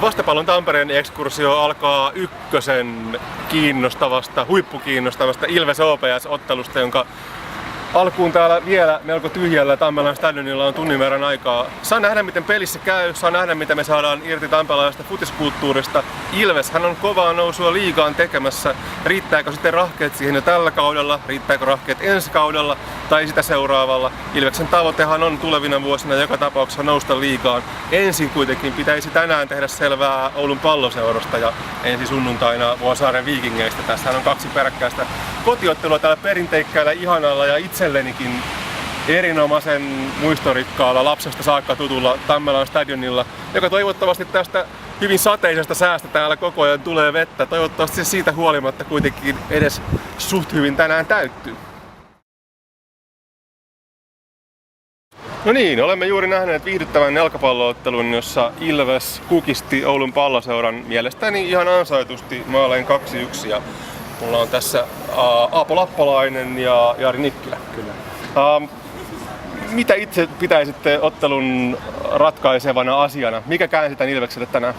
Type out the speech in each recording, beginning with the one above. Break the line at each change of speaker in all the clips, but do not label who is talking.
Vastapallon Tampereen ekskursio alkaa ykkösen huippukiinnostavasta Ilves OPS-ottelusta, jonka alkuun täällä vielä melko tyhjällä Tammelan stadionilla on tunnin verran aikaa. Saa nähdä, miten pelissä käy, saa nähdä, mitä me saadaan irti tampelaisesta futiskulttuurista. Ilveshän on kovaa nousua liigaan tekemässä. Riittääkö sitten rahkeet siihen jo tällä kaudella, riittääkö rahkeet ensi kaudella tai sitä seuraavalla? Ilveksen tavoitehan on tulevina vuosina joka tapauksessa nousta liigaan. Ensin kuitenkin pitäisi tänään tehdä selvää Oulun Palloseurasta ja ensi sunnuntaina Vuosaaren Viikingeistä. Tässähän on 2 peräkkäistä kotiottelua täällä perinteikkäällä, ihanalla ja itsellenikin erinomaisen muistorikkaalla lapsesta saakka tutulla Tammelan stadionilla, joka toivottavasti tästä hyvin sateisesta säästä täällä koko ajan tulee vettä. Toivottavasti se siitä huolimatta kuitenkin edes suht hyvin tänään täyttyy. No niin, olemme juuri nähneet viihdyttävän jalkapalloottelun, jossa Ilves kukisti Oulun Palloseuran mielestäni ihan ansaitusti maalein 2-1. Ja mulla on tässä Aapo Lappalainen ja Jari Nikkilä.
Kyllä.
Mitä itse pitäisitte ottelun ratkaisevana asiana? Mikä käänsi tämän Ilvekselle tänään?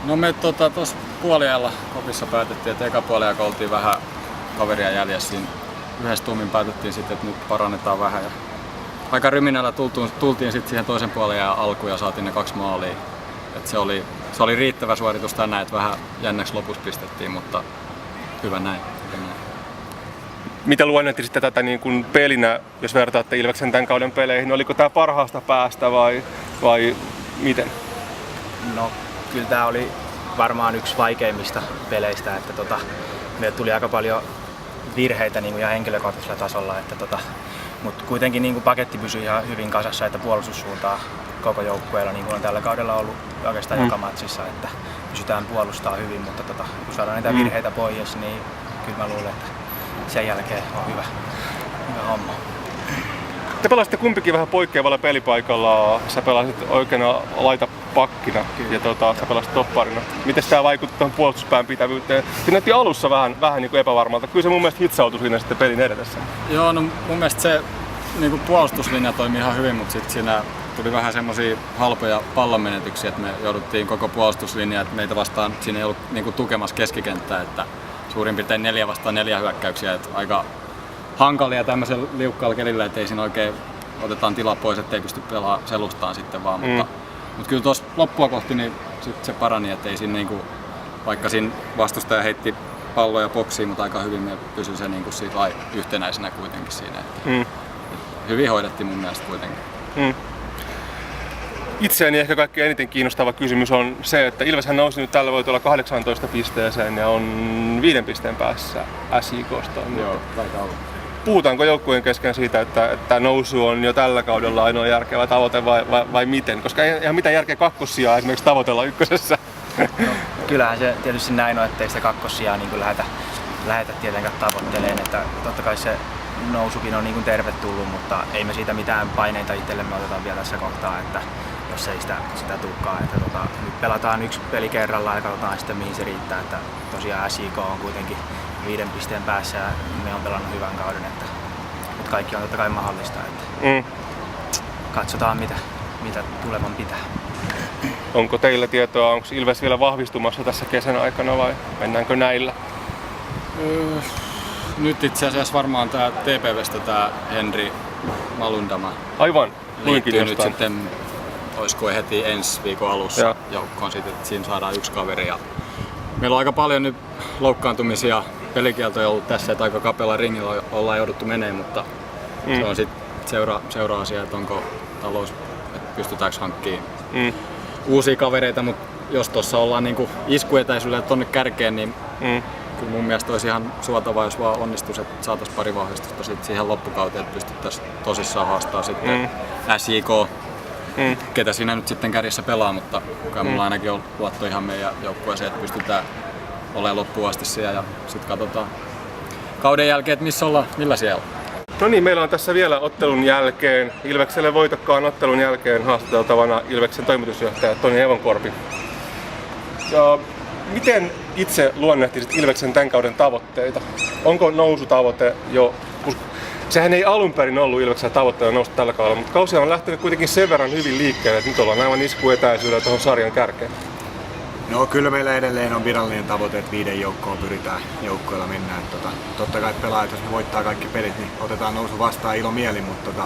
No me tuossa puoliajalla kopissa päätettiin, että eka puoliajalla oltiin vähän kaveria jäljessä. Siinä yhdessä tuumin päätettiin sitten, että nyt parannetaan vähän. Ja aika ryminällä tultiin sitten siihen toisen puoliajan alkuun ja saatiin ne 2 maalia. Et se oli riittävä suoritus tänään, että vähän jännäksi lopussa pistettiin, mutta hyvä näin.
Mitä luonnehtisitte tätä niin kuin pelinä, jos vertaatte Ilveksen tämän kauden peleihin? Oliko tämä parhaasta päästä vai miten?
No kyllä tämä oli varmaan yksi vaikeimmista peleistä, että meille tuli aika paljon virheitä niin kuin ihan henkilökohtaisella tasolla, mutta kuitenkin niin kuin paketti pysyi ihan hyvin kasassa, että puolustussuuntaa koko joukkueella niin kuin on tällä kaudella ollut oikeastaan joka matsissa, että pysytään puolustamaan hyvin, mutta kun saadaan niitä virheitä pois, niin kyllä mä luulen, että sen jälkeen on hyvä homma.
Te pelasitte kumpikin vähän poikkeavalla pelipaikalla. Sä pelasit oikeana laitapakkina ja sä pelasit topparina. Miten tämä vaikutti tuohon puolustuspään pitävyyteen? Se näytti alussa vähän niin kuin epävarmalta. Kyllä se mun mielestä hitsautui siinä sitten pelin edetessä.
Joo, no mun mielestä se niin kuin puolustuslinja toimi ihan hyvin, mutta sitten siinä tuli vähän semmosia halpoja pallonmenetyksiä, että me jouduttiin koko puolustuslinjaa, että meitä vastaan siinä ei ollut niin kuin tukemassa keskikenttää, että suurin piirtein 4 vastaan 4 hyökkäyksiä, että aika hankalia tämmöisellä liukkaalla kelillä, ettei siinä oikein otetaan tilaa pois, ettei pysty pelaamaan selustaan sitten vaan, mutta kyllä tuossa loppua kohti niin sit se parani, ettei siinä niinku, vaikka siinä vastustaja heitti palloja boksiin, mutta aika hyvin me pysyi se niinku siitä yhtenäisenä kuitenkin siinä, että hyvin hoidettiin mun mielestä kuitenkin.
Itseäni ehkä kaikkein eniten kiinnostava kysymys on se, että Ilveshän nousi nyt tällä voitolla 18 pisteeseen ja on 5 pisteen päässä SJK:sta.
Joo, taitaa olla.
Puhutaanko joukkueen kesken siitä, että nousu on jo tällä kaudella ainoa järkevä tavoite vai miten? Koska ei ihan mitään järkeä kakkossijaa esimerkiksi tavoitella ykkösessä.
No, kyllähän se tietysti näin on, ettei sitä kakkossijaa niin lähetä tietenkään tavoitteleen. Että totta kai se nousukin on niin kuin tervetullut, mutta ei me siitä mitään paineita itsellemme oteta vielä tässä kohtaa, että jos ei sitä tulekaan. Nyt pelataan 1 peli kerrallaan ja katsotaan sitten mihin se riittää. Että tosiaan SJK on kuitenkin 5 pisteen päässä ja me on pelannut hyvän kauden, että kaikki on totta kai mahdollista. Että katsotaan mitä tulevan pitää.
Onko teillä tietoa, onko Ilves vielä vahvistumassa tässä kesän aikana vai mennäänkö näillä?
Nyt itse asiassa varmaan tää TPV:stä tää Henri Malundama
Aivan,
liittyy nyt sitten, olisiko heti ensi viikon alussa joukkoon sitten, että siinä saadaan 1 kaveri. Ja meillä on aika paljon nyt loukkaantumisia, pelikieltoja ollut tässä, että aika kapealla ringillä ollaan jouduttu menee, mutta se on sitten seuraa asia, että onko talous, että pystytäänkö hankkimaan uusia kavereita, mutta jos tuossa ollaan niinku iskuetäisyydellä tonne kärkeen, niin kyllä mun mielestä olisi ihan suotavaa, jos vaan onnistuisi, että saataisiin pari vahvistusta siihen loppukauteen, että pystyttäisiin tosissaan haastamaan sitten SJK, ketä siinä nyt sitten kärjessä pelaa, mutta kai mulla ainakin on luotto ihan meidän joukkueeseen, että pystytään olemaan loppuun asti siellä ja sitten katsotaan kauden jälkeen, että missä ollaan, millä siellä.
No niin, meillä on tässä vielä ottelun jälkeen, Ilvekselle voitokkaan ottelun jälkeen haastateltavana Ilveksen toimitusjohtaja Toni Evonkorpi. Ja miten itse luonnehtisit Ilveksen tämän kauden tavoitteita? Onko nousutavoite jo? Sehän ei alun perin ollut Ilveksen tavoitteena nousta tällä kaudella, mutta kausi on lähtenyt kuitenkin sen verran hyvin liikkeelle, että nyt ollaan aivan iskuetäisyydellä tuohon sarjan kärkeen.
No kyllä meillä edelleen on virallinen tavoite, että 5 joukkoon pyritään joukkoilla mennään. Totta kai pelaajat, jos ne voittaa kaikki pelit, niin otetaan nousu vastaan ilomielin, mutta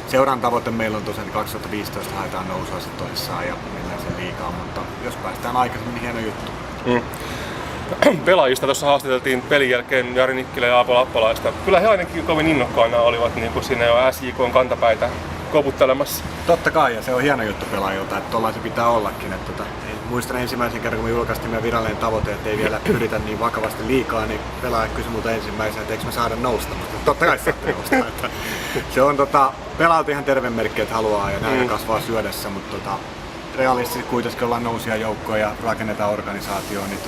seuran tavoite meillä on tosiaan 2015 haetaan nousua sitten tosissaan ja mennään sen liigaan, mutta jos päästään aikaisemmin, niin hieno juttu.
Pelaajista tuossa haastateltiin pelin jälkeen Jari Nikkilä ja Aapo Lappalaista. Kyllä he ainakin kovin innokkaana olivat niin kuin siinä jo SJK:n kantapäitä koputtelemassa.
Totta kai, ja se on hieno juttu pelaajilta, että tollain se pitää ollakin. Muistan ensimmäisen kerran, kun me julkaistiin meidän virallinen tavoite, että ei vielä pyritä niin vakavasti liikaa, niin pelaaja kysyi multa ensimmäisenä, että eikö me saada nousta. Mutta totta kai saatte nousta. Että se on pelaajalta ihan terve merkki, että haluaa ja näin kasvaa syödessä, mutta realistisesti kuitenkin ollaan nousia joukkoja ja rakennetaan organisaatioon, niin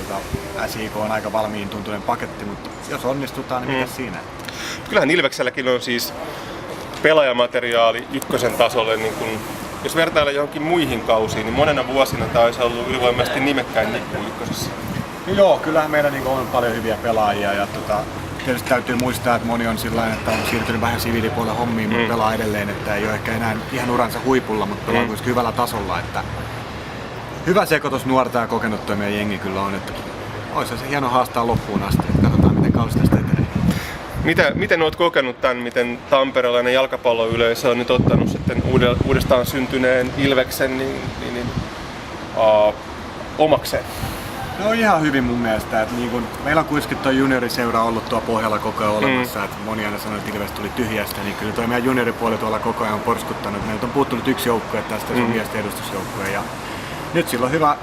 SIK on aika valmiin tuntuinen paketti, mutta jos onnistutaan, niin mikä siinä?
Kyllähän Ilvekselläkin on siis pelaajamateriaali ykkösen tasolle, niin kun, jos vertaillaan johonkin muihin kausiin, niin monena vuosina tämä olisi ollut ylivoimaisesti nimekkäin nippu ykkösessä.
No joo, kyllähän meillä on paljon hyviä pelaajia ja tietysti täytyy muistaa, että moni on sillain, että on siirtynyt vähän siviilipuolelle hommiin, mutta pelaa edelleen, että ei ole ehkä enää ihan uransa huipulla, mutta pelaa kuitenkin hyvällä tasolla. Että hyvä sekoitus nuorta ja kokenuttua meidän jengi kyllä on, että olisi se hieno haastaa loppuun asti, että katsotaan miten kausi tästä etenee.
Miten olet kokenut tämän, miten tamperelainen jalkapalloyleisö on nyt ottanut sitten uudestaan syntyneen Ilveksen omakseen?
No ihan hyvin mun mielestä. Että meillä on kuitenkin tuo junioriseura ollut tuo pohjalla koko ajan olemassa. Että moni aina sanoi, että Ilves tuli tyhjästä, niin kyllä tuo meidän junioripuoli tuolla koko ajan on porskuttanut. Meiltä on puuttunut yksi joukkue tästä, se on miesten edustusjoukkue. Ja nyt sillä on hyvä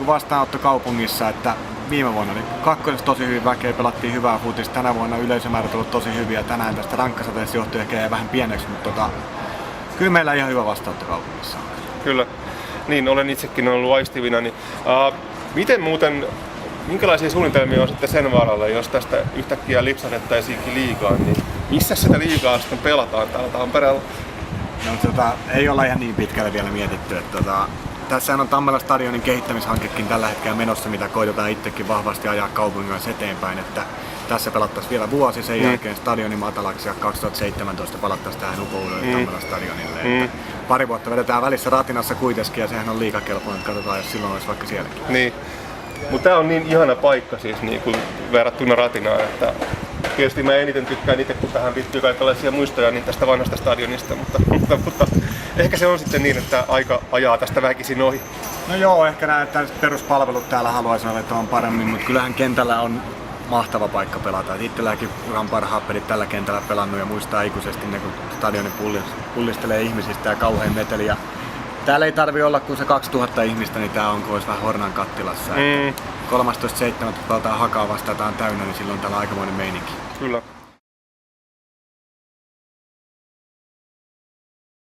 vastaanotto kaupungissa, että viime vuonna niin kakkosessa tosi hyvin väkeä, pelattiin hyvää futista. Tänä vuonna yleisömäärät on ollut tosi hyviä. Tänään tästä rankkasateessa johtui ehkä jäi vähän pieneksi, mutta kyllä meillä on ihan hyvä vastaanotto kaupungissa.
Kyllä. Niin, olen itsekin ollut aistivina. Minkälaisia suunnitelmia on sitten sen varalle, jos tästä yhtäkkiä lipsahdettaisiinkin liigaan, niin missä sitä liigaa sitten pelataan täällä Tampereella?
No, ei olla ihan niin pitkälle vielä mietitty. Tässä on Tammelan stadionin kehittämishankekin tällä hetkellä menossa, mitä koitetaan itsekin vahvasti ajaa kaupungin kanssa eteenpäin. Että tässä pelattaisiin vielä vuosi, sen jälkeen stadioni matalaksi ja 2017 palattaisiin tähän upouudelle Tammelan stadionille. Pari vuotta vedetään välissä Ratinassa kuitenkin ja sehän on liigakelpoinen, että katsotaan jos silloin olisi vaikka sielläkin.
Niin. Mutta tämä on niin ihana paikka siis niin kuin verrattuna Ratinaan, että tietysti mä eniten tykkään itse, kun tähän liittyy kaikenlaisia muistoja niin tästä vanhasta stadionista, mutta ehkä se on sitten niin, että aika ajaa tästä väkisin ohi.
No joo, ehkä nämä peruspalvelut täällä haluaisin olettavan paremmin, mutta kyllähän kentällä on mahtava paikka pelata. Itselläkin uran parhaat pelit tällä kentällä pelannut ja muistaa ikuisesti ne, kun stadioni pullistelee ihmisistä ja kauhean meteli. Ja täällä ei tarvi olla kuin se 2000 ihmistä, niin tää on kuin vähän Hornan kattilassa. 13.7. pelataan Hakaa vastaan, tää on täynnä, niin silloin täällä on aikamoinen meininki.
Kyllä.